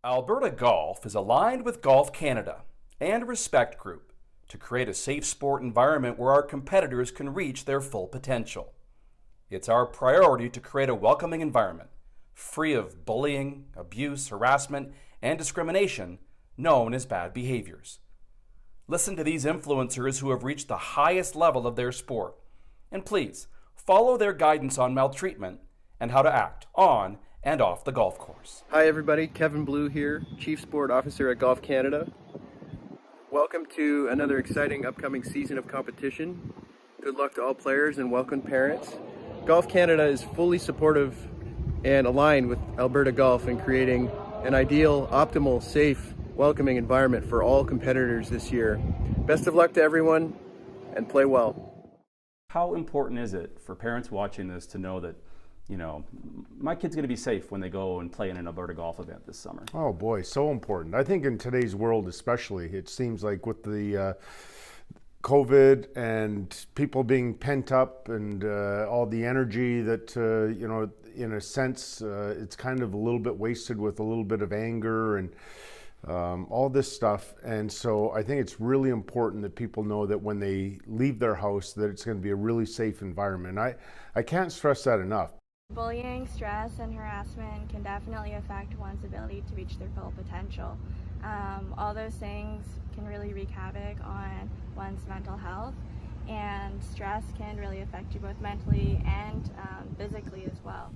Alberta Golf is aligned with Golf Canada and Respect Group to create a safe sport environment where our competitors can reach their full potential. It's our priority to create a welcoming environment, free of bullying, abuse, harassment, and discrimination known as bad behaviors. Listen to these influencers who have reached the highest level of their sport, and please follow their guidance on maltreatment and how to act on and off the golf course. Hi everybody, Kevin Blue here, Chief Sport Officer at Golf Canada. Welcome to another exciting upcoming season of competition. Good luck to all players and welcome parents. Golf Canada is fully supportive and aligned with Alberta Golf in creating an ideal, optimal, safe, welcoming environment for all competitors this year. Best of luck to everyone and play well. How important is it for parents watching this to know that, my kid's going to be safe when they go and play in an Alberta Golf event this summer? Oh boy, so important. I think in today's world especially, it seems like with the COVID and people being pent up and all the energy that, in a sense, it's kind of a little bit wasted with a little bit of anger and all this stuff. And so I think it's really important that people know that when they leave their house that it's going to be a really safe environment. I can't stress that enough. Bullying, stress, and harassment can definitely affect one's ability to reach their full potential. All those things can really wreak havoc on one's mental health, and stress can really affect you both mentally and physically as well.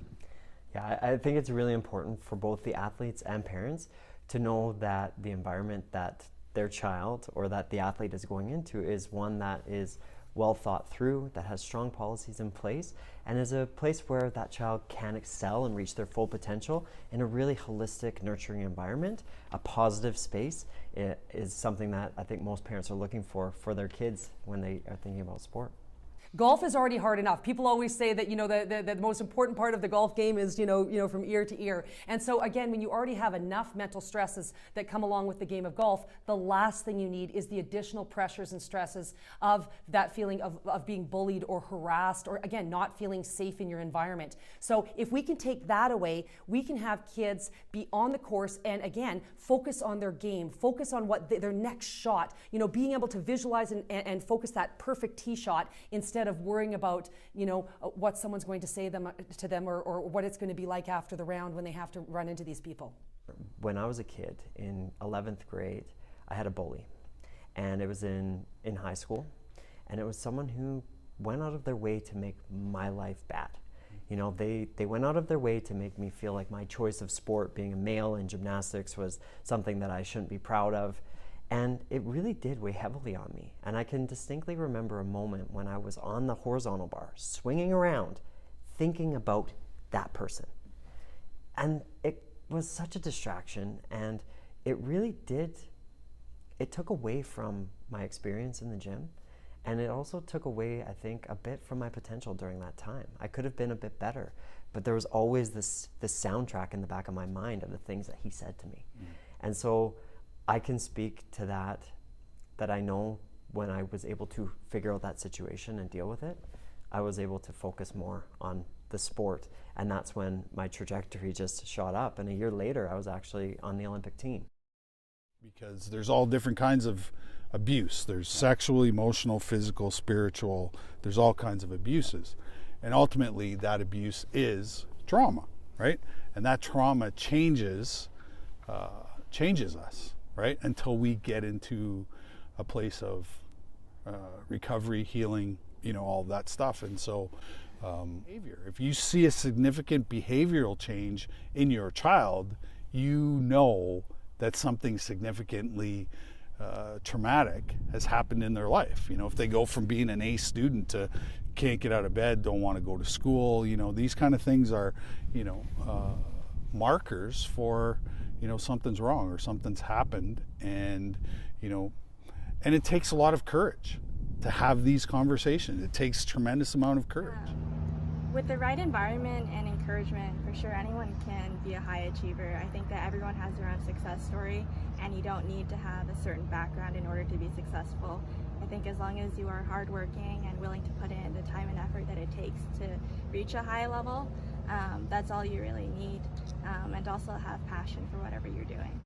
Yeah, I think it's really important for both the athletes and parents to know that the environment that their child or that the athlete is going into is one that is well thought through, that has strong policies in place, and is a place where that child can excel and reach their full potential in a really holistic, nurturing environment. A positive space is something that I think most parents are looking for their kids when they are thinking about sport. Golf is already hard enough. People always say that the most important part of the golf game is from ear to ear. And so again, when you already have enough mental stresses that come along with the game of golf, the last thing you need is the additional pressures and stresses of that feeling of being bullied or harassed, or again, not feeling safe in your environment. So if we can take that away, we can have kids be on the course and again focus on their game, focus on what their next shot, being able to visualize and focus that perfect tee shot instead of worrying about what someone's going to say to them or what it's going to be like after the round when they have to run into these people. When I was a kid in 11th grade, I had a bully, and it was in high school, and it was someone who went out of their way to make my life bad. They went out of their way to make me feel like my choice of sport, being a male in gymnastics, was something that I shouldn't be proud of. And it really did weigh heavily on me. And I can distinctly remember a moment when I was on the horizontal bar, swinging around, thinking about that person. And it was such a distraction, and it really did, it took away from my experience in the gym. And it also took away, I think, a bit from my potential during that time. I could have been a bit better, but there was always this soundtrack in the back of my mind of the things that he said to me. And so I can speak to that I know when I was able to figure out that situation and deal with it, I was able to focus more on the sport. And that's when my trajectory just shot up. And a year later, I was actually on the Olympic team. Because there's all different kinds of abuse. There's sexual, emotional, physical, spiritual. There's all kinds of abuses. And ultimately, that abuse is trauma, right? And that trauma changes us, right? Until we get into a place of recovery, healing, all that stuff. And so behavior. If you see a significant behavioral change in your child, you know that something significantly traumatic has happened in their life. If they go from being an A student to can't get out of bed, don't want to go to school, these kind of things are, markers for, something's wrong or something's happened. And, and it takes a lot of courage to have these conversations. It takes tremendous amount of courage. With the right environment and encouragement, for sure anyone can be a high achiever. I think that everyone has their own success story, and you don't need to have a certain background in order to be successful. I think as long as you are hardworking and willing to put in the time and effort that it takes to reach a high level, That's all you really need, and also have passion for whatever you're doing.